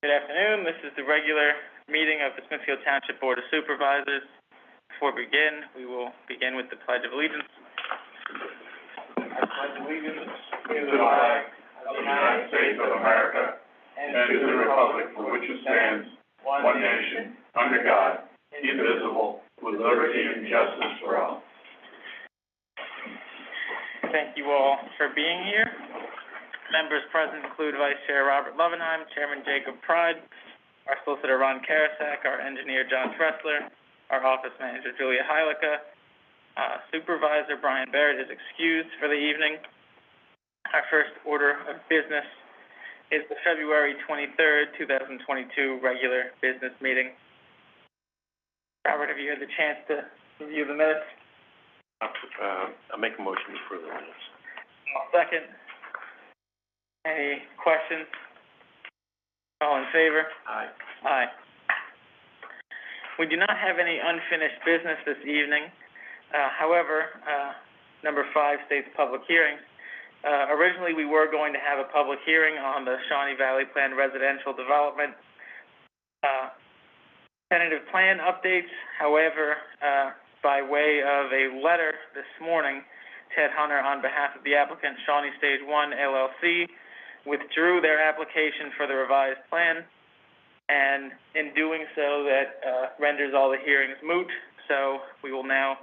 Good afternoon. This is the regular meeting of the Smithfield Township Board of Supervisors. Before we begin, we will begin with the Pledge of Allegiance. I pledge allegiance to the flag of the United States of America and to the republic for which it stands, one nation, under God, indivisible, with liberty and justice for all. Thank you all for being here. Members present include Vice Chair Robert Lovenheim, Chairman Jacob Pride, our Solicitor Ron Karasak, our Engineer John Tressler, our Office Manager Julia Heilica. Supervisor Brian Barrett is excused for the evening. Our first order of business is the February 23rd, 2022 regular business meeting. Robert, have you had the chance to review the minutes? I'll make a motion for the minutes. I'll second. Any questions? All in favor? Aye. Aye. We do not have any unfinished business this evening. However, number 5 states public hearings. Originally, we were going to have a public hearing on the Shawnee Valley Plan residential development tentative plan updates. However, by way of a letter this morning, Ted Hunter, on behalf of the applicant, Shawnee Stage 1 LLC, withdrew their application for the revised plan, and in doing so, that renders all the hearings moot. So we will now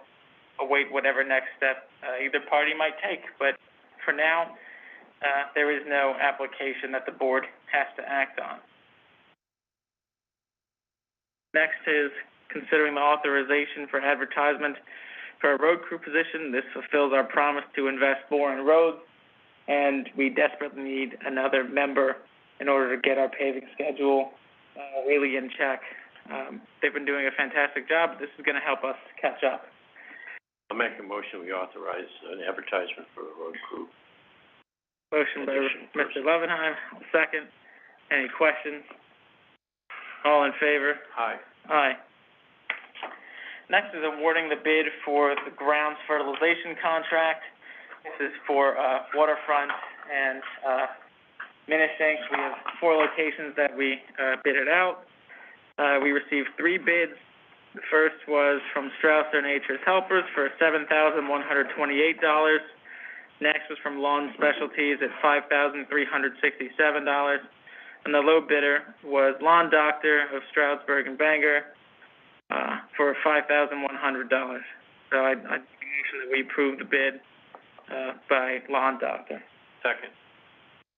await whatever next step either party might take. But for now, there is no application that the board has to act on. Next is considering the authorization for advertisement for a road crew position. This fulfills our promise to invest more in roads, and we desperately need another member in order to get our paving schedule really in check. They've been doing a fantastic job, but this is going to help us catch up. I'll make a motion we authorize an advertisement for a road crew. Motion by Mr. Lovenheim, second. Any questions? All in favor? Aye. Aye. Next is awarding the bid for the grounds fertilization contract. This is for waterfront and Minnesink. We have 4 locations that we bidded out. We received 3 bids. The first was from Strausser Nature's Helpers for $7,128. Next was from Lawn Specialties at $5,367. And the low bidder was Lawn Doctor of Stroudsburg and Bangor for $5,100. So I make sure that we approve the bid by Lawn Doctor. Second.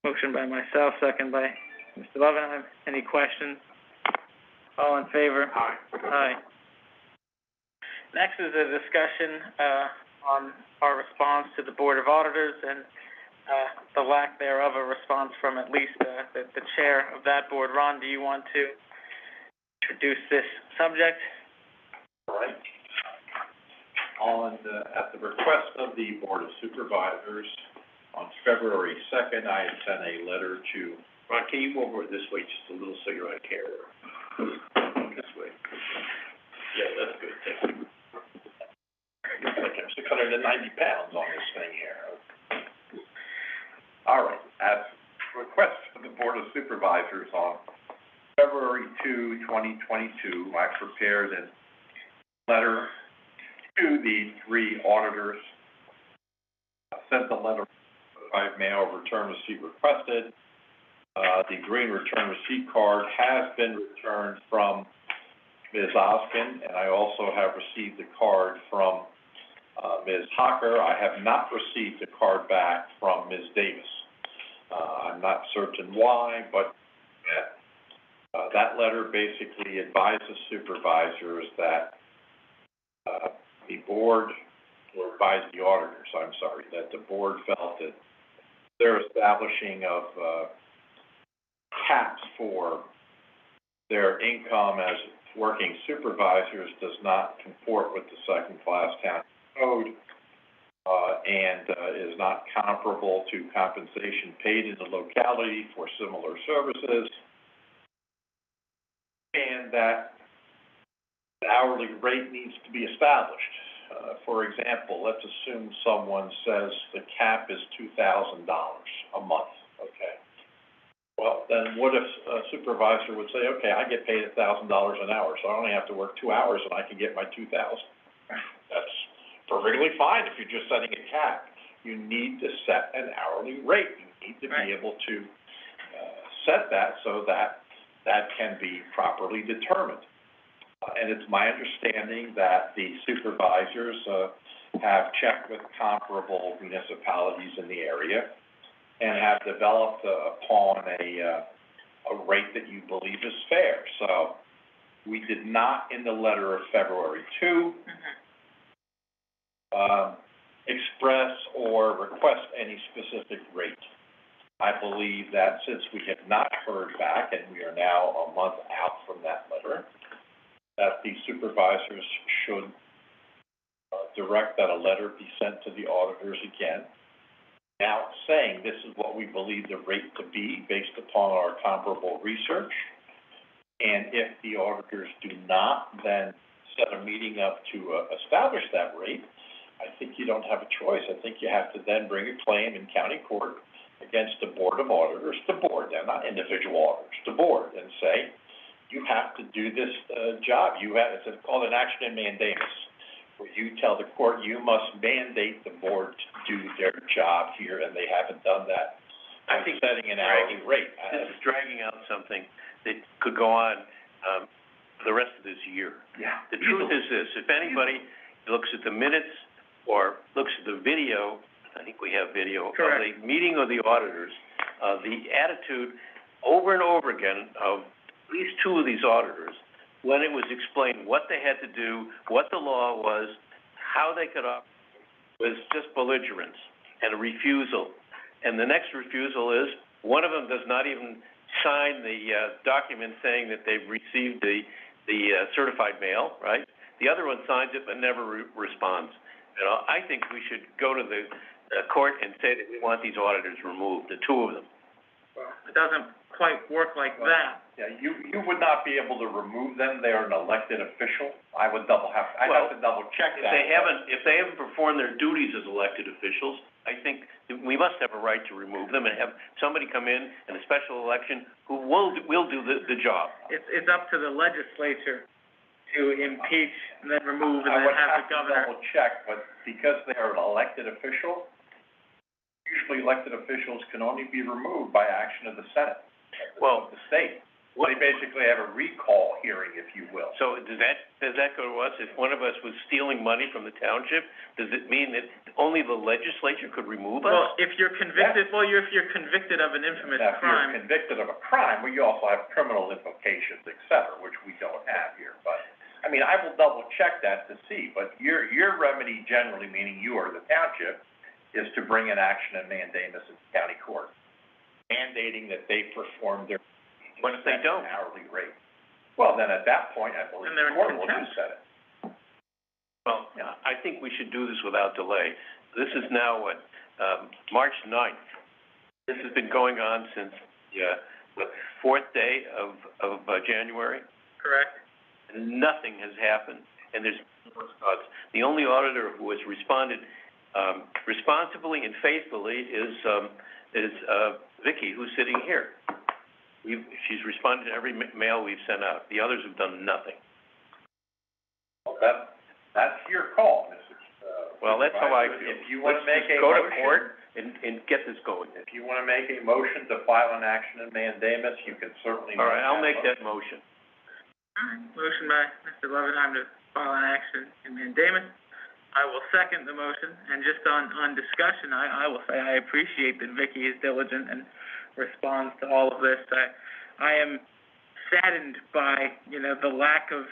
Motion by myself, second by Mr. Lovenheim. Any questions? All in favor? Aye. Aye. Next is a discussion on our response to the Board of Auditors and the lack thereof a response from at least the chair of that board. Ron, do you want to introduce this subject? All right. At the request of the Board of Supervisors, on February 2nd, I had sent a letter to... Ron, can you move over this way just a little so you're on camera? This way. Yeah, that's good. Thank you. Looks like I'm 690 pounds on this thing here. All right. At the request of the Board of Supervisors, on February 2, 2022, I prepared a letter to the 3 auditors. I sent the letter by mail, return receipt requested. The green return receipt card has been returned from Ms. Oskin, and I also have received the card from Ms. Hocker. I have not received the card back from Ms. Davis. I'm not certain why, but that letter basically advises supervisors that the board, or advised the auditors, I'm sorry, that the board felt that their establishing of caps for their income as working supervisors does not comport with the second-class town code and is not comparable to compensation paid in the locality for similar services, and that the hourly rate needs to be established. For example, let's assume someone says the cap is $2,000 a month, okay? Well, then what if a supervisor would say, okay, I get paid $1,000 an hour, so I only have to work 2 hours and I can get my 2,000. That's perfectly fine if you're just setting a cap. You need to set an hourly rate. You need to be able to, set that so that that can be properly determined. And it's my understanding that the supervisors, have checked with comparable municipalities in the area and have developed upon a rate that you believe is fair. So we did not, in the letter of February 2, express or request any specific rate. I believe that since we have not heard back, and we are now a month out from that letter, that the supervisors should direct that a letter be sent to the auditors again, now saying this is what we believe the rate to be based upon our comparable research. And if the auditors do not then set a meeting up to establish that rate, I think you don't have a choice. I think you have to then bring a claim in county court against the Board of Auditors, the board, they're not individual auditors, the board, and say, you have to do this job. You have, it's called an action in mandamus, where you tell the court you must mandate the board to do their job here, and they haven't done that. I think setting an hourly rate. This is dragging out something that could go on, for the rest of this year. Yeah. The truth is this, if anybody looks at the minutes or looks at the video, I think we have video of the meeting of the auditors, the attitude over and over again of at least two of these auditors, when it was explained what they had to do, what the law was, how they could operate, was just belligerence and a refusal. And the next refusal is, one of them does not even sign the document saying that they've received the certified mail, right? The other one signs it but never responds. You know, I think we should go to the court and say that we want these auditors removed, the two of them. Well, it doesn't quite work like that. Yeah, you would not be able to remove them, they're an elected official. I'd have to double check that. If they haven't performed their duties as elected officials, I think we must have a right to remove them and have somebody come in a special election who will do the job. It's up to the legislature to impeach and then remove and then have the governor. I would have to double check, but because they are an elected official, usually elected officials can only be removed by action of the Senate, of the state. They basically have a recall hearing, if you will. So does that go to us? If one of us was stealing money from the township, does it mean that only the legislature could remove us? Well, if you're convicted, if you're convicted of an infamous Now, if crime. you're convicted of a crime, well, you also have criminal implications, et cetera, which we don't have here. But, I mean, I will double check that to see, but your remedy generally, meaning you or the township, is to bring an action in mandamus in the county court, mandating that they perform their What if they don't? Hourly rate. Well, then at that point, I believe the court will just set it. Well, I think we should do this without delay. This is now March 9th. This has been going on since the fourth day of January. Correct. And nothing has happened, and there's no response. The only auditor who has responded responsibly and faithfully is Vicki, who's sitting here. She's responded to every mail we've sent out. The others have done nothing. Well, that's your call, Mrs. Well, that's how I feel. If you want to make a go motion, to court and get this going. If you want to make a motion to file an action in mandamus, you can certainly. All right, I'll make that motion. All right, motion by Mr. Levenheim to file an action in mandamus. I will second the motion, and just on discussion, I will say I appreciate that Vicki is diligent and responds to all of this. I am saddened by, the lack of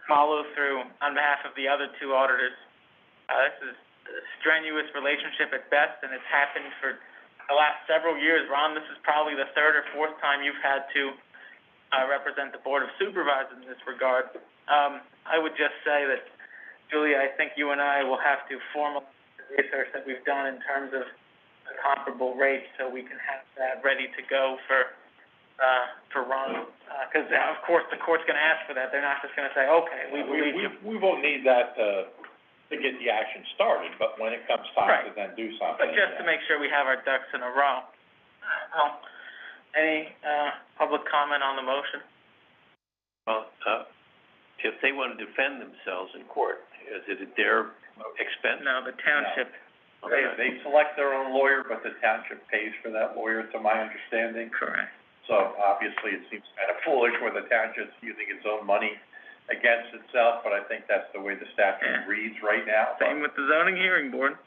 follow-through on behalf of the other two auditors. This is a strenuous relationship at best, and it's happened for the last several years. Ron, this is probably the third or fourth time you've had to represent the Board of Supervisors in this regard. I would just say that, Julia, I think you and I will have to formalize the research that we've done in terms of the comparable rates, so we can have that ready to go for Ron. Because of course the court's going to ask for that. They're not just going to say, okay, we believe you. We won't need that to get the action started, but when it comes time to then do something. But just to make sure we have our ducks in a row. Well, Any, public comment on the motion? Well, if they want to defend themselves in court, is it at their expense? No, the township. They select their own lawyer, but the township pays for that lawyer, to my understanding. Correct. So obviously, it seems kind of foolish when the township's using its own money against itself, but I think that's the way the statute reads right now. Same with the zoning hearing board,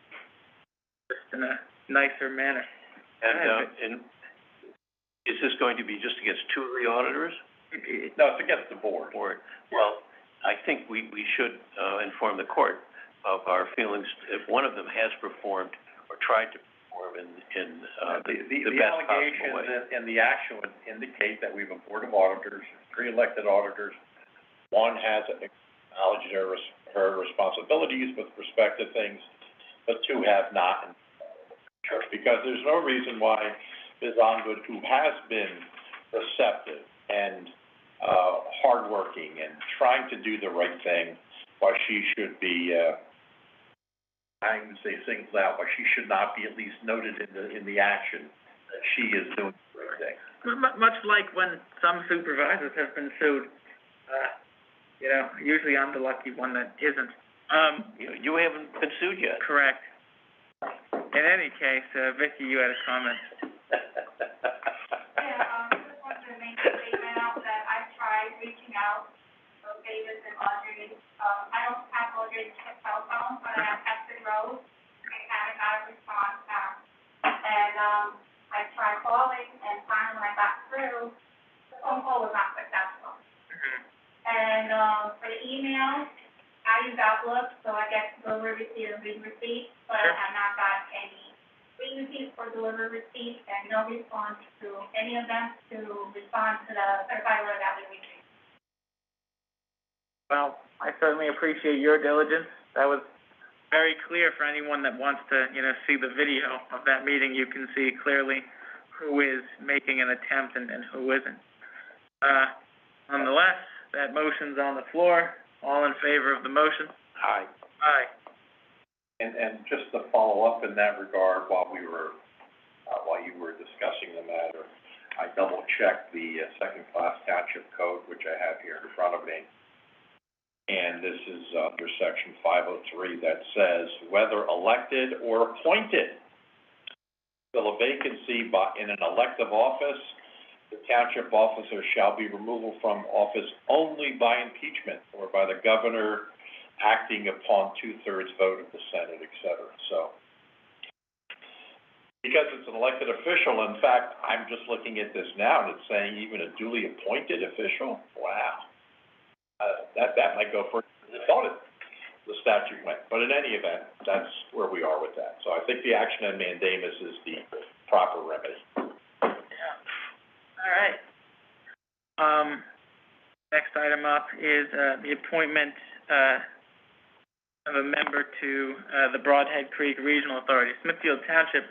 just in a nicer manner. And is this going to be just against two of the auditors? No, it's against the board. Well, I think we should, inform the court of our feelings if one of them has performed or tried to perform in the best possible way. The allegations and the action would indicate that we have a board of auditors, 3 elected auditors. One has acknowledged her responsibilities with respect to things, but 2 have not. Because there's no reason why Ms. Ongood, who has been receptive and hardworking and trying to do the right thing, why she should be, I would say singled out, why she should not be at least noted in the action that she is doing the right thing. Much like when some supervisors have been sued, usually I'm the lucky one that isn't. You haven't been sued yet. Correct. In any case, Vicki, you had a comment. Just wanted to make a statement out that I've tried reaching out to Davis and Audrey. I don't have Audrey's cell phone, but I have texted Rose. I haven't got a response back. And, I tried calling, and finally when I got through, the phone call was not successful. And, for the email, I use Outlook, so I get delivery receipt and read receipt, but I have not got any read receipt or delivery receipt, and no response to any of them to respond to the certified letter that we received. Well, I certainly appreciate your diligence. That was very clear for anyone that wants to, see the video of that meeting. You can see clearly who is making an attempt and who isn't. Nonetheless, that motion's on the floor. All in favor of the motion? Aye. Aye. And just to follow up in that regard, while you were discussing the matter, I double-checked the second-class township code, which I have here in front of me. And this is under section 503 that says, whether elected or appointed, fill a vacancy in an elective office, the township officer shall be removable from office only by impeachment or by the governor acting upon 2/3 vote of the Senate, et cetera. So, because it's an elected official, in fact, I'm just looking at this now and it's saying even a duly appointed official? Wow. That might go further than I thought the statute went. But in any event, that's where we are with that. So I think the action on mandamus is the proper remedy. Yeah. All right. Next item up is, the appointment, of a member to, the Broadhead Creek Regional Authority. Smithfield Township,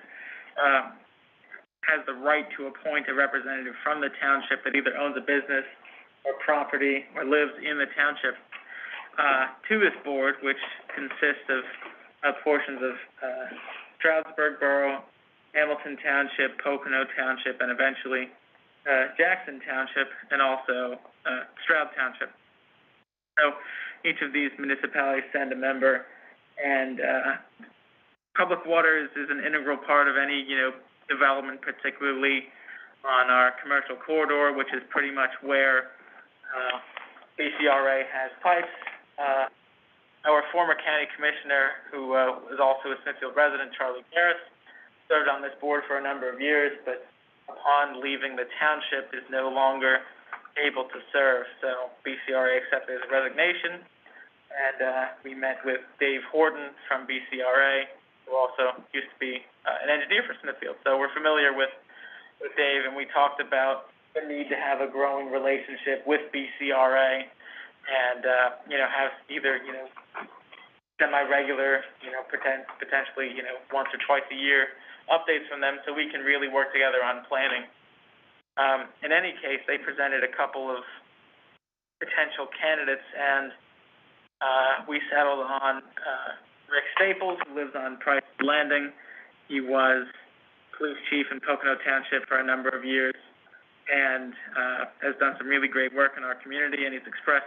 has the right to appoint a representative from the township that either owns a business or property or lives in the township, to this board, which consists of portions of, Stroudsburg Borough, Hamilton Township, Pocono Township, and eventually, Jackson Township, and also, Stroud Township. So each of these municipalities send a member, and, public water is an integral part of any, development, particularly on our commercial corridor, which is pretty much where, BCRA has pipes. Our former county commissioner, who, is also a Smithfield resident, Charlie Garris, served on this board for a number of years, but upon leaving the township is no longer able to serve. So BCRA accepted his resignation, and, we met with Dave Horton from BCRA, who also used to be, an engineer for Smithfield. So we're familiar with Dave, and we talked about the need to have a growing relationship with BCRA and, have either, semi-regular, potentially, once or twice a year updates from them so we can really work together on planning. In any case, they presented a couple of potential candidates, and, we settled on, Rick Staples, who lives on Price Landing. He was police chief in Pocono Township for a number of years. and, has done some really great work in our community, and he's expressed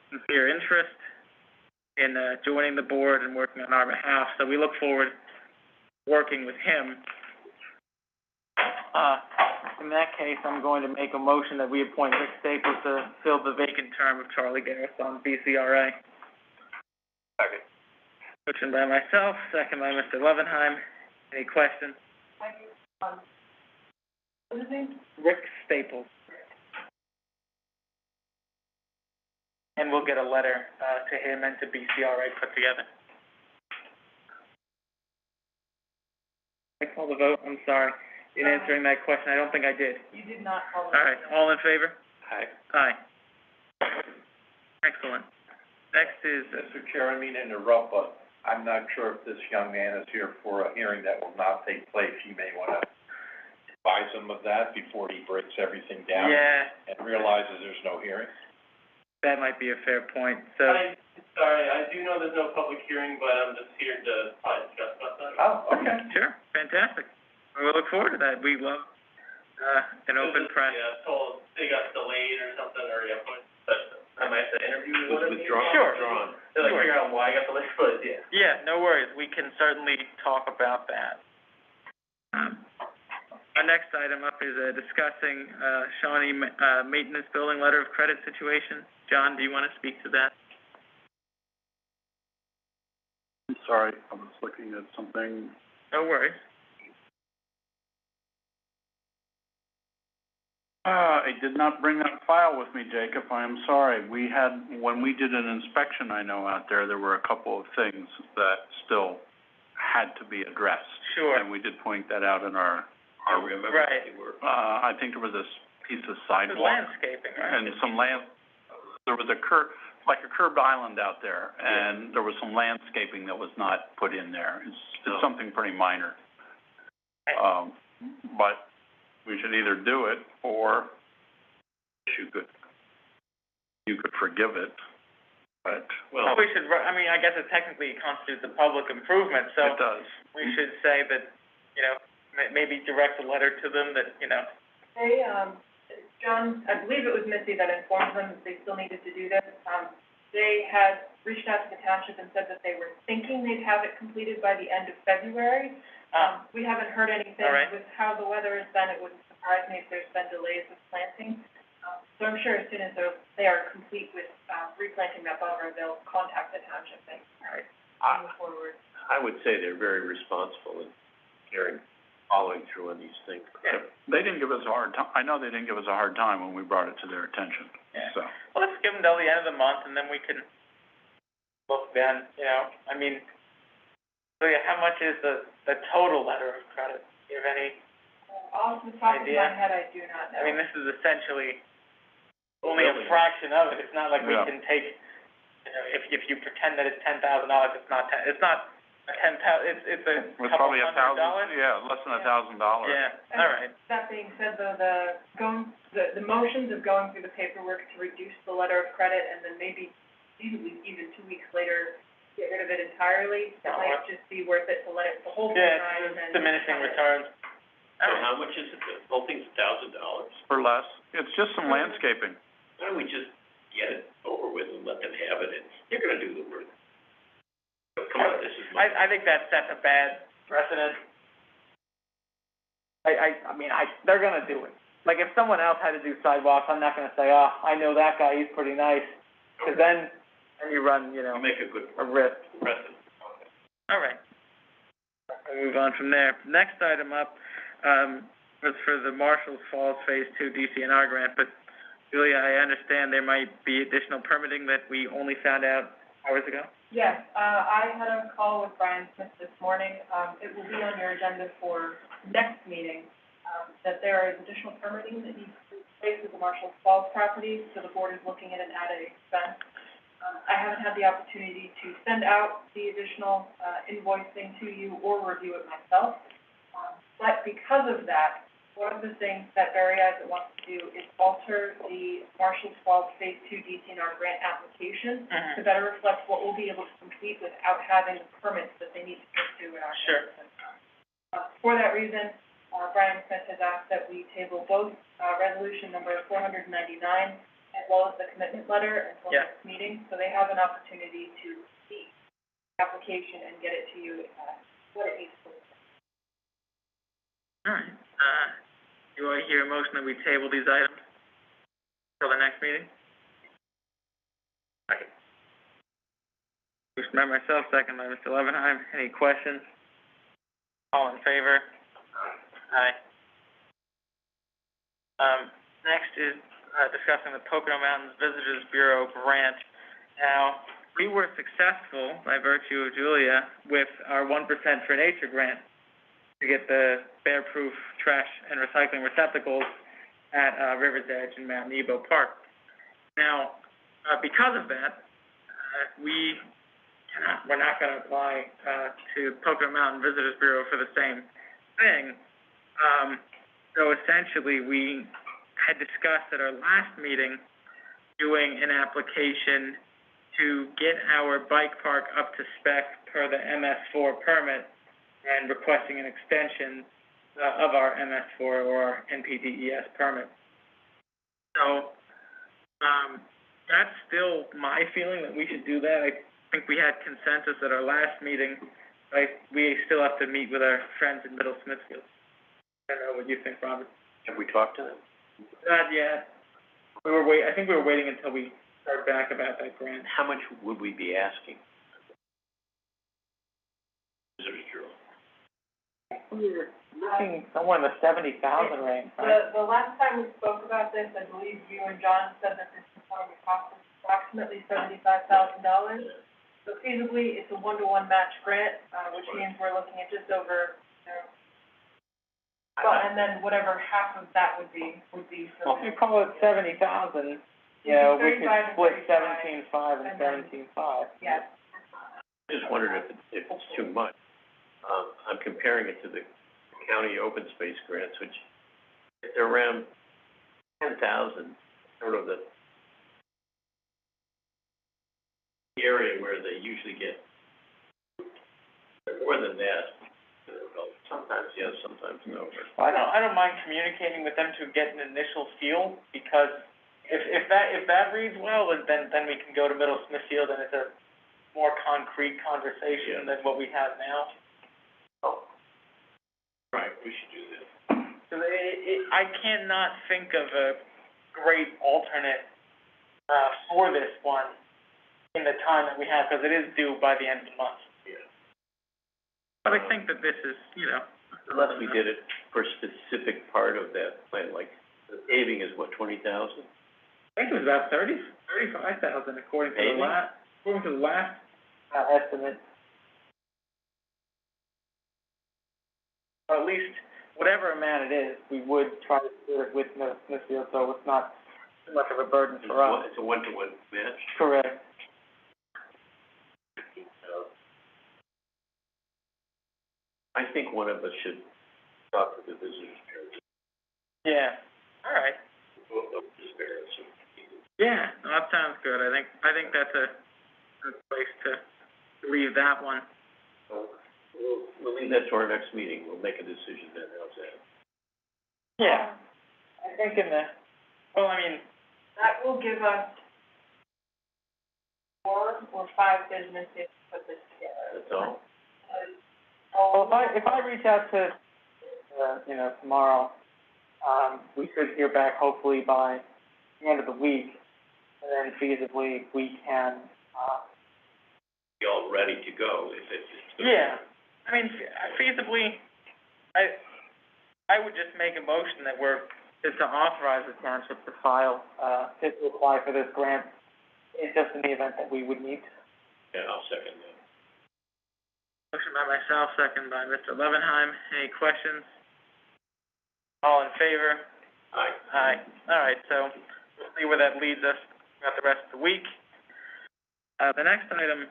sincere interest in, joining the board and working on our behalf, so we look forward to working with him. In that case, I'm going to make a motion that we appoint Rick Staples to fill the vacant term of Charlie Garris on BCRA. Second. Motion by myself, second by Mr. Levenheim. Any questions? What's his name? Rick Staples. And we'll get a letter, to him and to BCRA put together. I call the vote, I'm sorry. In answering that question, I don't think I did. You did not call it. All right, all in favor? Aye. Aye. Excellent. Next is, Mr. Chair, I mean to interrupt, but I'm not sure if this young man is here for a hearing that will not take place. You may want to advise him of that before he breaks everything down. yeah, And realizes there's no hearing. that might be a fair point, so. Sorry, I do know there's no public hearing, but I'm just here to probably discuss about that. Oh, okay. Sure, fantastic. We'll look forward to that. We love, an open press. Yeah, told they got delayed or something, or but I might have to interview It was withdrawn. Sure. To like figure out why I got delayed, but yeah. Yeah, no worries. We can certainly talk about that. Our next item up is, discussing, Shawnee, maintenance building letter of credit situation. John, do you want to speak to that? I'm sorry, I was looking at something. No worries. I did not bring that file with me, Jacob, I am sorry. When we did an inspection, I know out there were a couple of things that still had to be addressed. Sure. And we did point that out in our, Right. I think there was this piece of The sidewalk. landscaping, right? And some there was a curbed island out there, and there was some landscaping that was not put in there. It's something pretty minor. But we should either do it, or you could forgive it, but. Well, we should, I guess it technically constitutes a public improvement, so. It does. We should say that, maybe direct a letter to them that, They, John, I believe it was Missy that informed them that they still needed to do this. They had reached out to the township and said that they were thinking they'd have it completed by the end of February. We haven't heard anything. All right. With how the weather has been, it wouldn't surprise me if there's been delays with planting. So I'm sure as soon as they are complete with, replanting that buffer, they'll contact the township and, move forward. I would say they're very responsible in following through on these things. Yeah. They didn't give us a hard time, I know they didn't give us a hard time when we brought it to their attention, Yeah. so. Well, let's give them till the end of the month, and then we can look then, so yeah, how much is the total letter of credit? Do you have any? Off the top of my Idea? head, I do not know. This is essentially only a fraction of it. It's not like we Yeah. can take, if you pretend that it's $10,000, it's not it's a It's couple probably $100. yeah, less than $1,000. Yeah, all right. That being said, though, the motions of going through the paperwork to reduce the letter of credit and then maybe even 2 weeks later, get rid of it entirely, it might just be worth it to let it, the whole thing ride and then. Diminishing returns. So how much is it? The whole thing's $1,000? Or less. It's just some landscaping. Why don't we just get it over with and let them have it, and they're gonna do the work. Come on, this is my. I think that sets a bad precedent. They're gonna do it. Like, if someone else had to do sidewalks, I'm not gonna say, I know that guy, he's pretty nice. 'Cause then you run, You make a good a risk. precedent. All right. We'll move on from there. Next item up, was for the Marshall's Falls Phase 2 DCNR grant, but Julia, I understand there might be additional permitting that we only found out hours ago? Yes, I had a call with Brian Smith this morning. It will be on your agenda for next meeting, that there is additional permitting that needs to take place with the Marshall Falls property, so the board is looking at an added expense. I haven't had the opportunity to send out the additional, invoicing to you or review it myself. But because of that, one of the things that Barry Isaac wants to do is alter the Marshall Falls Phase 2 DCNR grant application to better reflect what we'll be able to complete without having the permits that they need to pursue in our. Sure. For that reason, Brian Smith has asked that we table both, resolution number 499 as well as the commitment letter until Yeah. next meeting, so they have an opportunity to see the application and get it to you, what it needs to be. All right, do I hear a motion that we table these items till the next meeting? Second. Motion by myself, second by Mr. Levenheim. Any questions? All in favor? Aye. Next is, discussing the Pocono Mountains Visitors Bureau grant. Now, we were successful, by virtue of Julia, with our 1% for Nature grant to get the bear-proof trash and recycling receptacles at, River's Edge and Mount Nebo Park. Now, because of that, we're not gonna apply, to Pocono Mountain Visitors Bureau for the same thing. So essentially, we had discussed at our last meeting doing an application to get our bike park up to spec per the MS4 permit and requesting an extension of our MS4 or our NPDES permit. So, that's still my feeling that we should do that. I think we had consensus at our last meeting, right? We still have to meet with our friends in Middle Smithfield. I don't know what you think, Robert. Have we talked to them? Not yet. I think we were waiting until we heard back about that grant. How much would we be asking? Visitors Bureau. We were looking somewhere in the 70,000 range, right? The last time we spoke about this, I believe you and John said that this is going to cost us approximately $75,000. So feasibly, it's a 1-to-1 match grant, which means we're looking at just over, well, and then whatever half of that would be for Well, if you call it 70,000, you know, we could 35 and split 35, 17.5 and and then- 17.5. yeah. I just wondered if it's too much. I'm comparing it to the county open space grants, which they're around 10,000, sort of the area where they usually get more than that. Sometimes yes, sometimes no. Well, I don't mind communicating with them to get an initial feel, because if that reads well, then we can go to Middle Smithfield and it's a more concrete conversation than what we have now. Oh. Right, we should do this. So I cannot think of a great alternate, for this one in the time that we have, because it is due by the end of the month. Yeah. But I think that this is, Unless we did it for a specific part of that plan, like the paving is what, 20,000? I think it was about 35,000 according to Paving? the last estimate. Or at least, whatever amount it is, we would try to do it with Smithfield, so it's not too much of a burden for us. It's a 1-to-1 match? Correct. I think one of us should talk to the visitors bureau. Yeah, all right. Both of us there, so. Yeah, no, that sounds good. I think that's a good place to leave that one. We'll leave that to our next meeting. We'll make a decision then, how's that? Yeah, I think That will give us 4 or 5 business days to put this together. That's all? well, if I reach out to, tomorrow, we should hear back hopefully by the end of the week, and then feasibly we can, Be all ready to go if it's. yeah. I mean, feasibly, I would just make a motion that to authorize the township to file, to apply for this grant, just in the event that we would need to. Yeah, I'll second that. Motion by myself, second by Mr. Levenheim. Any questions? All in favor? Aye. Aye. All right, so we'll see where that leads us throughout the rest of the week. The next item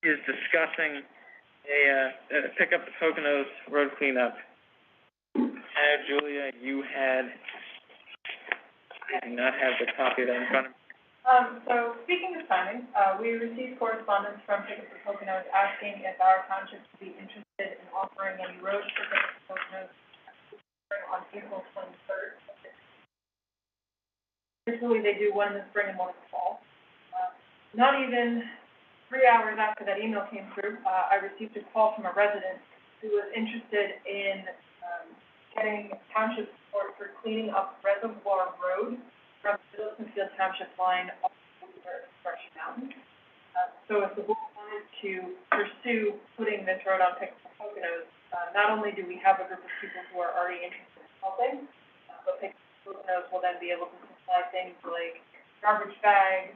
is discussing pick up the Poconos road cleanup. Julia, I do not have the copy of that in front of me. So speaking of timing, we received correspondence from Pick Up the Poconos asking if our township would be interested in offering any roads for Pick Up the Poconos April 23rd. Usually they do one in the spring and one in the fall. Not even 3 hours after that email came through, I received a call from a resident who was interested in, getting township support for cleaning up Reservoir Road from the Smithfield Township line up to Expression Mountain. So if the board wanted to pursue putting this road on Poconos, not only do we have a group of people who are already interested in helping, but Poconos will then be able to supply things like garbage bags,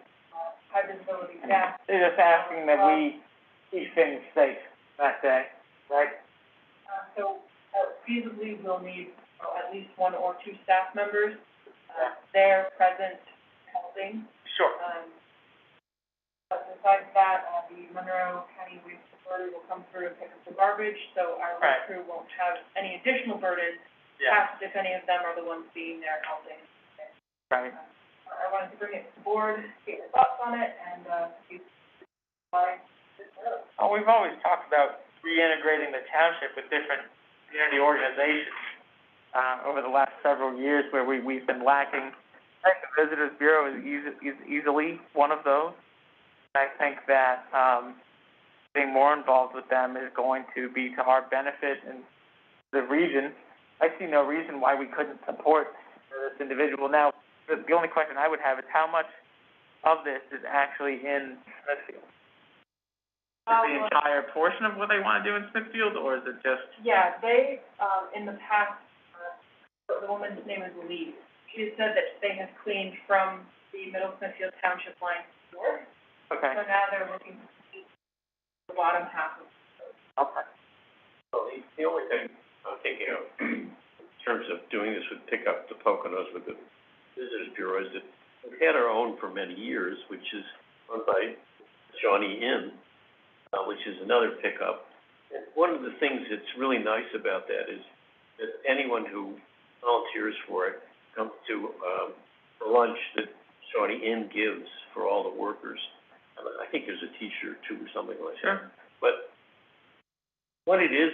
high visibility gas. They're just asking that we keep things safe that day, right? So feasibly, we'll need at least 1 or 2 staff members, there, present, helping. Sure. But besides that, the Monroe County Waste Authority will come through and pick up the garbage, so our road crew won't have any additional burdens, past if any of them are the ones being there helping. Right. I wanted to bring it to the board, get your thoughts on it, and, see why this road. Oh, we've always talked about reintegrating the township with different community organizations, over the last several years where we've been lacking. I think the Visitors Bureau is easily one of those. I think that, being more involved with them is going to be to our benefit in the region. I see no reason why we couldn't support this individual. Now, the only question I would have is how much of this is actually in Smithfield? Is the entire portion of what they want to do in Smithfield, or is it just? Yeah, they, in the past, the woman's name is Lee. She has said that they have cleaned from the Middle Smithfield Township line north. Okay. So now they're looking to see the bottom half of it. Okay. Well, the only thing I'm thinking of, in terms of doing this with pick up the Poconos with the Visitors Bureau, is that we've had our own for many years, which is run by Shawnee Inn, which is another pickup. And one of the things that's really nice about that is that anyone who volunteers for it comes to, the lunch that Shawnee Inn gives for all the workers. I think there's a T-shirt too or something like that. Sure. But what it is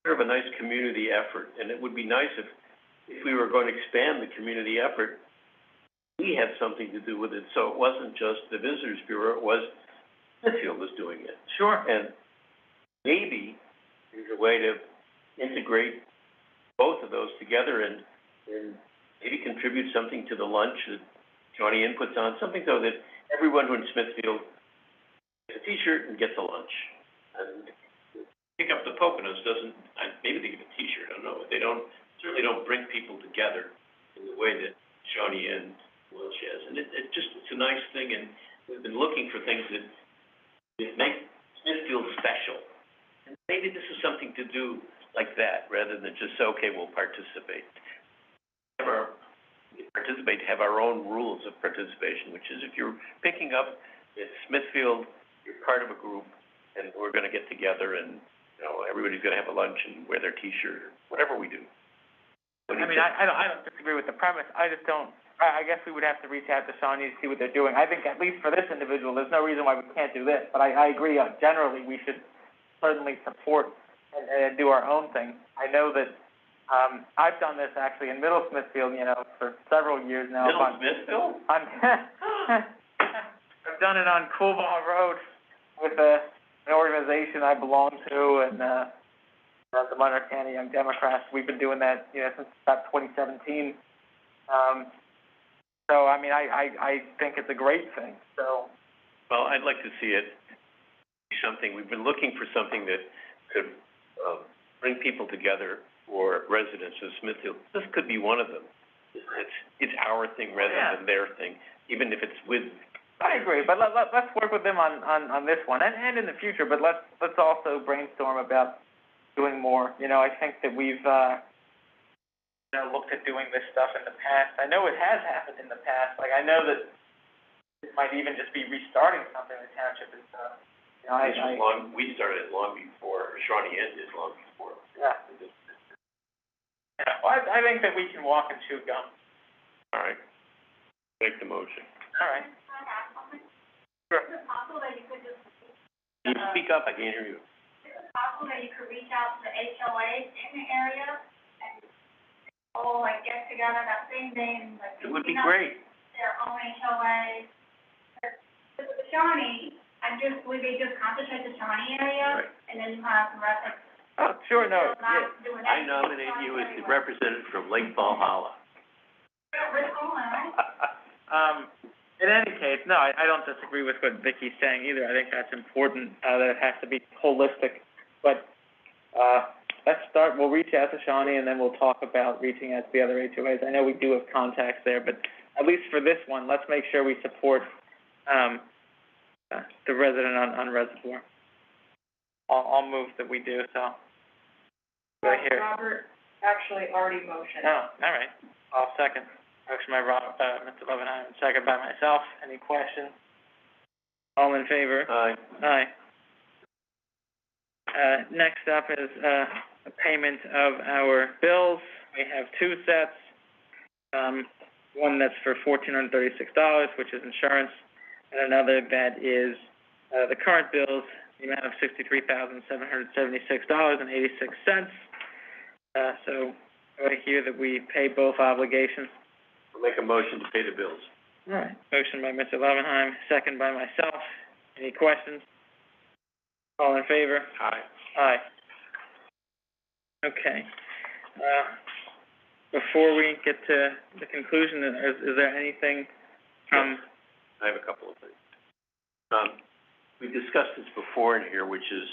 sort of a nice community effort, and it would be nice if we were going to expand the community effort, we had something to do with it, so it wasn't just the Visitors Bureau, it was Smithfield was doing it. Sure. And maybe there's a way to integrate both of those together and maybe contribute something to the lunch that Shawnee Inn puts on, something so that everyone who in Smithfield gets a T-shirt and gets a lunch. And pick up the Poconos doesn't, maybe they give a T-shirt, I don't know, but they certainly don't bring people together in the way that Shawnee Inn lunch has. And it's a nice thing, and we've been looking for things that make Smithfield special. And maybe this is something to do like that, rather than just say, okay, we'll participate. Have our own rules of participation, which is if you're picking up at Smithfield, you're part of a group, and we're gonna get together and, everybody's gonna have a lunch and wear their T-shirt, or whatever we do. I don't disagree with the premise. I just don't, I guess we would have to reach out to Shawnee to see what they're doing. I think at least for this individual, there's no reason why we can't do this, but I agree, generally, we should certainly support and do our own thing. I know that, I've done this actually in Middle Smithfield, for several years now. Middle Smithfield? I've done it on Coolbaugh Road with an organization I belong to, and, the Monroe County Young Democrats. We've been doing that, since about 2017. So, I think it's a great thing, so. Well, I'd like to see it be something, we've been looking for something that could, bring people together for residents of Smithfield. This could be one of them. It's our thing rather than their thing, even if it's with. I agree, but let's work with them on this one, and in the future, but let's also brainstorm about doing more. I think that we've, looked at doing this stuff in the past. I know it has happened in the past. Like, I know that it might even just be restarting something the township has done. We started it long before, Shawnee Inn did long before. Yeah. Well, I think that we can walk and chew gum. All right. Make the motion. All right. Can I ask something? Sure. Is it possible that you could just, Can you speak up? I can't hear you. is it possible that you could reach out to the HOAs in the area and together that same day and like. It would be great. Their own HOA. The Shawnee, believe they just concentrate the Shawnee area, Right. and then you have the rest of. Oh, sure, no, Still not yeah. doing I anything nominate with you as Shawnee the anyway. representative from Lake Valhalla. We're cool now. In any case, no, I don't disagree with what Vicky's saying either. I think that's important, that it has to be holistic. But, let's start, we'll reach out to Shawnee and then we'll talk about reaching out to the other HOAs. I know we do have contacts there, but at least for this one, let's make sure we support, the resident on Reservoir. I'll move that we do, so. Do I hear? Robert actually already motioned. Oh, all right. I'll second. Motion by Mr. Levenheim, second by myself. Any questions? All in favor? Aye. Aye. Next up is, a payment of our bills. We have two sets. One that's for $1,436, which is insurance, and another that is, the current bills, the amount of $63,776.86. So, I hear that we pay both obligations. I'll make a motion to pay the bills. All right. Motion by Mr. Levenheim, second by myself. Any questions? All in favor? Aye. Aye. Okay. Before we get to the conclusion, is there anything from? I have a couple of things. We discussed this before in here, which is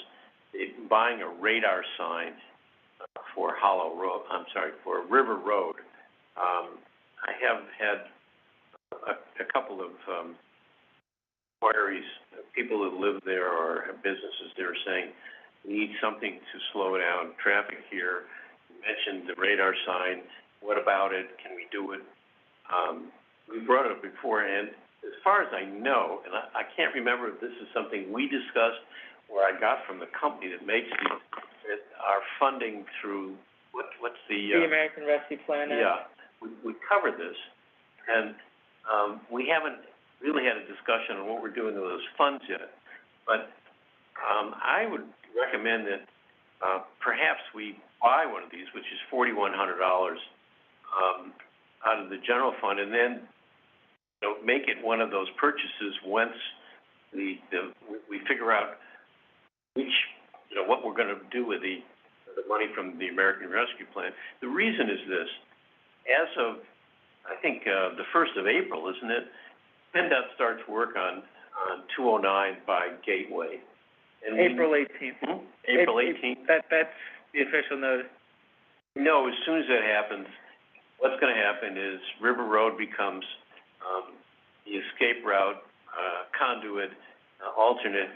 buying a radar sign for for River Road. I have had a couple of, inquiries, people who live there or have businesses there saying, we need something to slow down traffic here. You mentioned the radar sign. What about it? Can we do it? We brought it up before, and as far as I know, and I can't remember if this is something we discussed or I got from the company that makes these, that are funding through, what's the American Rescue Plan Act? Yeah, we covered this, and, we haven't really had a discussion on what we're doing with those funds yet. But, I would recommend that, perhaps we buy one of these, which is $4,100, out of the general fund, and then, make it one of those purchases once we figure out which, what we're gonna do with the money from the American Rescue Plan. The reason is this: as of, I think, the 1st of April, isn't it? PennDOT starts work on 209 by Gateway. And April 18th. April 18th? That's the official notice. No, as soon as that happens, what's gonna happen is River Road becomes, the escape route, conduit, alternate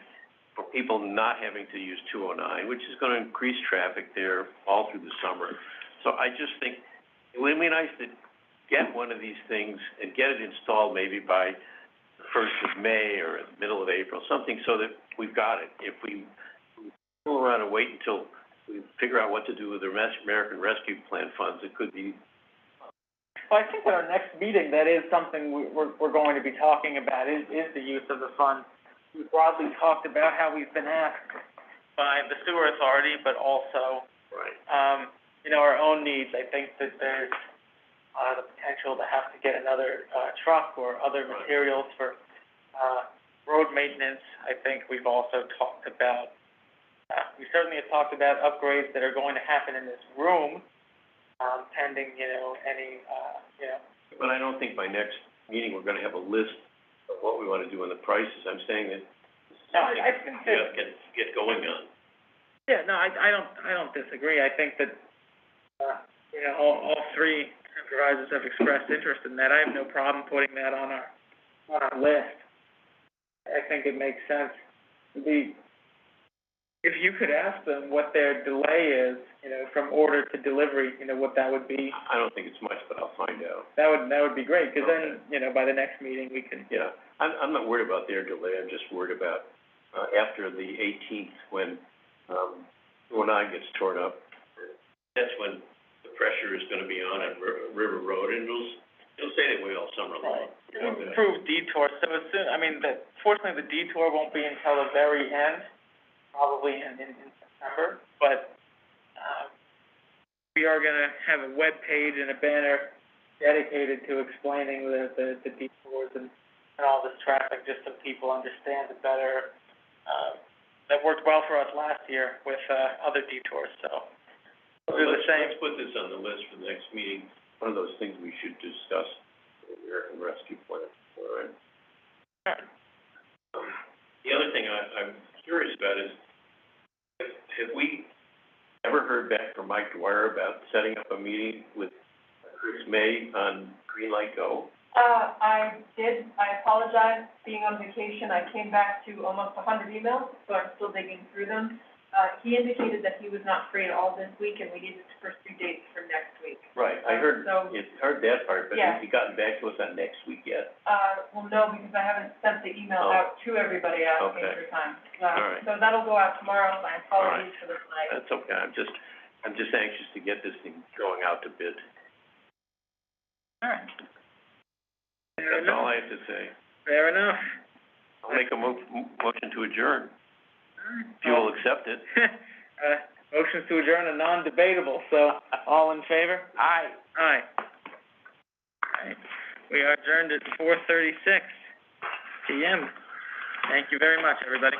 for people not having to use 209, which is gonna increase traffic there all through the summer. So I just think it would be nice to get one of these things and get it installed maybe by the 1st of May or the middle of April, something so that we've got it. If we fool around and wait until we figure out what to do with the American Rescue Plan funds, it could be. Well, I think at our next meeting, that is something we're going to be talking about, is the use of the fund. We broadly talked about how we've been asked by the sewer authority, but also, Right. Our own needs. I think that there's, the potential to have to get another, truck or other Right. materials for, road maintenance. I think we've also talked about, we certainly have talked about upgrades that are going to happen in this room, pending, any, But I don't think by next meeting, we're gonna have a list of what we wanna do and the prices. I'm saying that No, I think that. yeah, get going on. Yeah, no, I don't disagree. I think that, all three supervisors have expressed interest in that. I have no problem putting that on our list. I think it makes sense. If you could ask them what their delay is, from order to delivery, what that would be, I don't think it's much, but I'll find out. that would be great, 'cause then, by the next meeting, we can. Yeah, I'm not worried about their delay. I'm just worried about, after the 18th, when, 209 gets torn up. That's when the pressure is gonna be on River Road, and it'll stay that way all summer long. Improved detour, so as soon, fortunately, the detour won't be until the very end, probably in September, but, we are gonna have a web page and a banner dedicated to explaining the detours and all this traffic, just so people understand it better. That worked well for us last year with, other detours, so we'll do the same. Let's put this on the list for the next meeting, one of those things we should discuss, the American Rescue Plan, all right? The other thing I'm curious about is, have we ever heard back from Mike Dwyer about setting up a meeting with Chris May on Green Light Go? I did. I apologize, being on vacation, I came back to almost 100 emails, so I'm still digging through them. He indicated that he was not free at all this week, and we needed to pursue dates for next week. Right, I heard, So- heard that part, but Yeah. has he gotten back to us on next week yet? Well, no, because I haven't sent the email Oh. out to everybody asking Okay. for time. All right. So that'll go out tomorrow, my apologies right. for the delay. That's okay, I'm just anxious to get this thing going out to bid. All right. That's all I have to say. Fair enough. I'll make a motion to adjourn, All right. if you will accept it. Motions to adjourn are non-debatable, so all in favor? Aye. Aye. Alright, we are adjourned at 4:36 PM. Thank you very much, everybody.